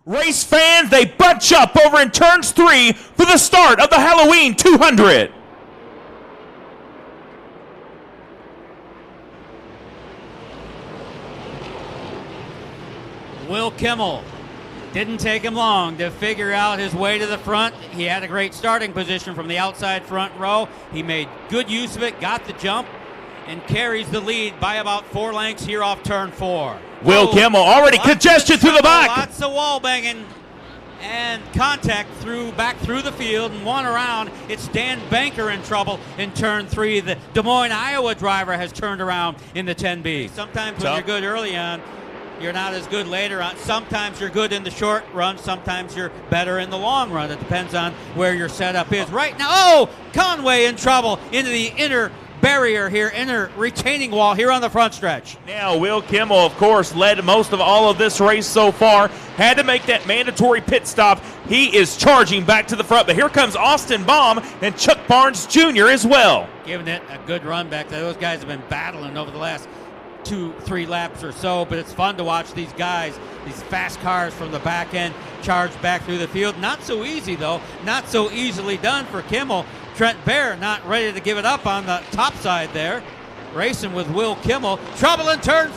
Race fans, they bunch up over in turns 3 for the start of the Halloween 200. Will Kimmel, didn't take him long to figure out his way to the front. He had a great starting position from the outside front row. He made good use of it, got the jump, and carries the lead by about 4 lengths here off turn 4. Will Kimmel already congested through the back. Lots of wall banging and contact back through the field and one around. It's Dan Banker in trouble in turn 3. The Des Moines, Iowa driver has turned around in the 10B. Sometimes when you're good early on, you're not as good later on. Sometimes you're good in the short run. Sometimes you're better in the long run. It depends on where your setup is. Right now, oh, Conway in trouble into the inner barrier here, inner retaining wall here on the front stretch. Now, Will Kimmel, of course, led most of all of this race so far. Had to make that mandatory pit stop. He is charging back to the front, but here comes Austin Baum and Chuck Barnes Jr. as well. Giving it a good run back there. Those guys have been battling over the last 2-3 laps or so, but it's fun to watch these guys, these fast cars from the back end, charge back through the field. Not so easy, though. Not so easily done for Kimmel. Trent Bear not ready to give it up on the top side there. Racing with Will Kimmel. Trouble in turn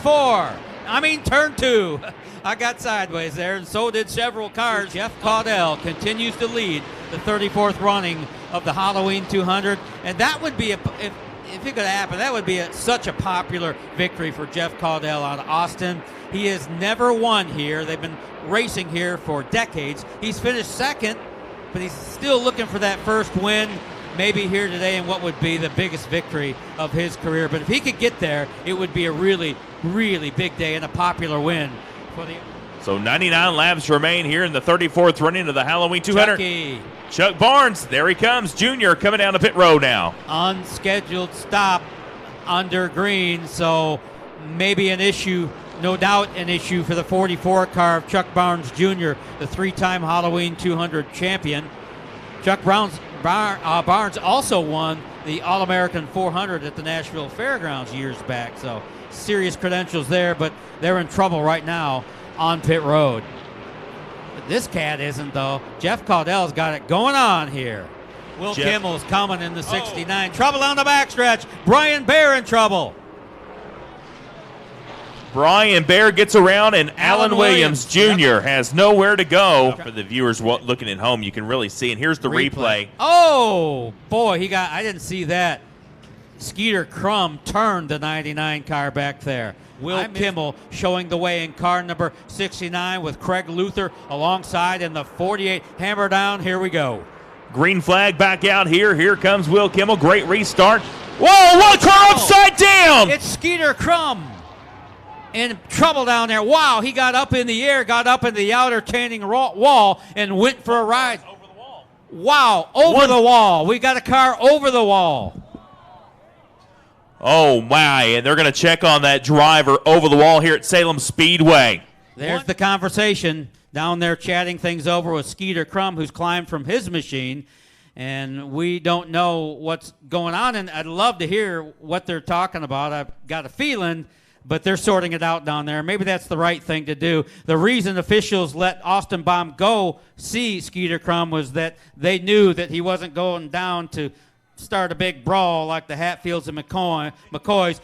2. I got sideways there, and so did several cars. Jeff Caudell continues to lead the 34th running of the Halloween 200, and that would be, if it could happen, that would be such a popular victory for Jeff Caudell on Austin. He has never won here. They've been racing here for decades. He's finished second, but he's still looking for that first win. Maybe here today in what would be the biggest victory of his career. But if he could get there, it would be a really, really big day and a popular win for the. So 99 laps remain here in the 34th running of the Halloween 200. Chucky. Chuck Barnes, there he comes, Jr. coming down the pit road now. Unscheduled stop under green, so maybe an issue, no doubt an issue for the 44 car of Chuck Barnes Jr., the 3-time Halloween 200 champion. Chuck Barnes also won the All-American 400 at the Nashville Fairgrounds years back, so serious credentials there, but they're in trouble right now on pit road. But this cat isn't, though. Jeff Caudell's got it going on here. Will Kimmel's coming in the 69. Trouble on the backstretch. Brian Bear in trouble. Brian Bear gets around, and Alan Williams Jr. has nowhere to go. For the viewers looking at home, you can really see, and here's the replay. Oh, boy, I didn't see that. Skeeter Crum turned the 99 car back there. Will Kimmel showing the way in car number 69 with Craig Luther alongside in the 48. Hammer down, here we go. Green flag back out here. Here comes Will Kimmel. Great restart. Whoa, one car upside down. It's Skeeter Crum in trouble down there. Wow, he got up in the air, got up in the outer retaining wall and went for a ride. Over the wall. Wow, over the wall. We got a car over the wall. Oh, my, and they're going to check on that driver over the wall here at Salem Speedway. There's the conversation down there chatting things over with Skeeter Crum, who's climbed from his machine, and we don't know what's going on, and I'd love to hear what they're talking about. I've got a feeling, but they're sorting it out down there. Maybe that's the right thing to do. The reason officials let Austin Baum go see Skeeter Crum was that they knew that he wasn't going down to start a big brawl like the Hatfields and McCoys.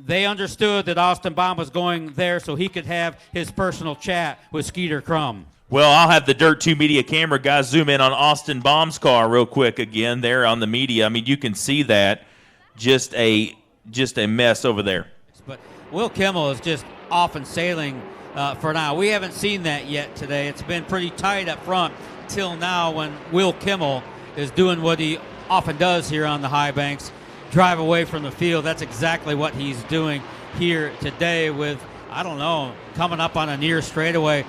They understood that Austin Baum was going there so he could have his personal chat with Skeeter Crum. Well, I'll have the Dirt 2 media camera guys zoom in on Austin Baum's car real quick again there on the media. I mean, you can see that. Just a mess over there. But Will Kimmel is just off and sailing for now. We haven't seen that yet today. It's been pretty tight up front till now when Will Kimmel is doing what he often does here on the high banks, drive away from the field. That's exactly what he's doing here today with, I don't know, coming up on a near straightaway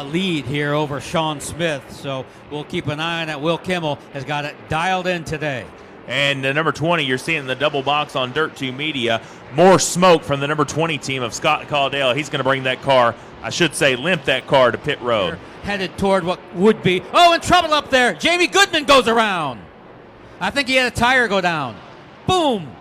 lead here over Sean Smith. So we'll keep an eye on that. Will Kimmel has got it dialed in today. And number 20, you're seeing the double box on Dirt 2 Media. More smoke from the number 20 team of Scott Caudell. He's going to bring that car, I should say, limp that car to pit road. Headed toward what would be, in trouble up there. Jamie Goodman goes around. I think he had a tire go down. Boom.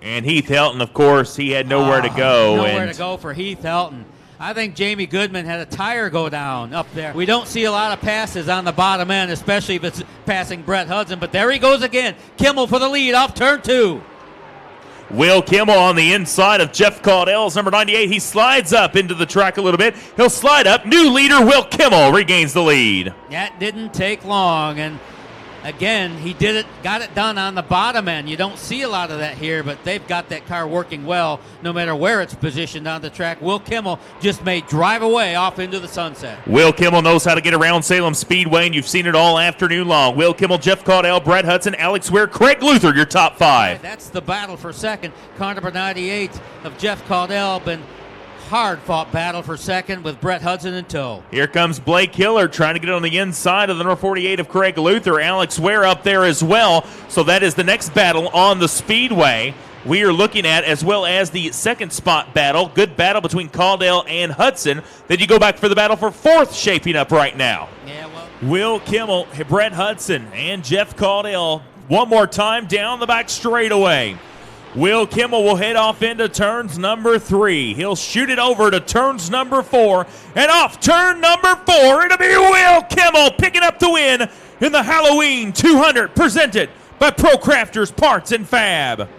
And Heath Helton, of course, he had nowhere to go. Nowhere to go for Heath Helton. I think Jamie Goodman had a tire go down up there. We don't see a lot of passes on the bottom end, especially if it's passing Brett Hudson, but there he goes again. Kimmel for the lead off turn 2. Will Kimmel on the inside of Jeff Caudell's number 98. He slides up into the track a little bit. He'll slide up. New leader Will Kimmel regains the lead. That didn't take long, and again, he got it done on the bottom end. You don't see a lot of that here, but they've got that car working well no matter where it's positioned on the track. Will Kimmel just may drive away off into the sunset. Will Kimmel knows how to get around Salem Speedway, and you've seen it all afternoon long. Will Kimmel, Jeff Caudell, Brett Hudson, Alex Ware, Craig Luther, your top 5. That's the battle for second. Car number 98 of Jeff Caudell, been hard-fought battle for second with Brett Hudson in tow. Here comes Blake Hiller trying to get on the inside of the number 48 of Craig Luther. Alex Ware up there as well. So that is the next battle on the Speedway we are looking at, as well as the second spot battle. Good battle between Caudell and Hudson. Then you go back for the battle for 4th shaping up right now. Yeah, well, Will Kimmel, Brett Hudson, and Jeff Caudell one more time down the back straightaway. Will Kimmel will head off into turns number 3. He'll shoot it over to turns number 4. And off turn number 4, it'll be Will Kimmel picking up the win in the Halloween 200 presented by Pro Crafters Parts and Fab.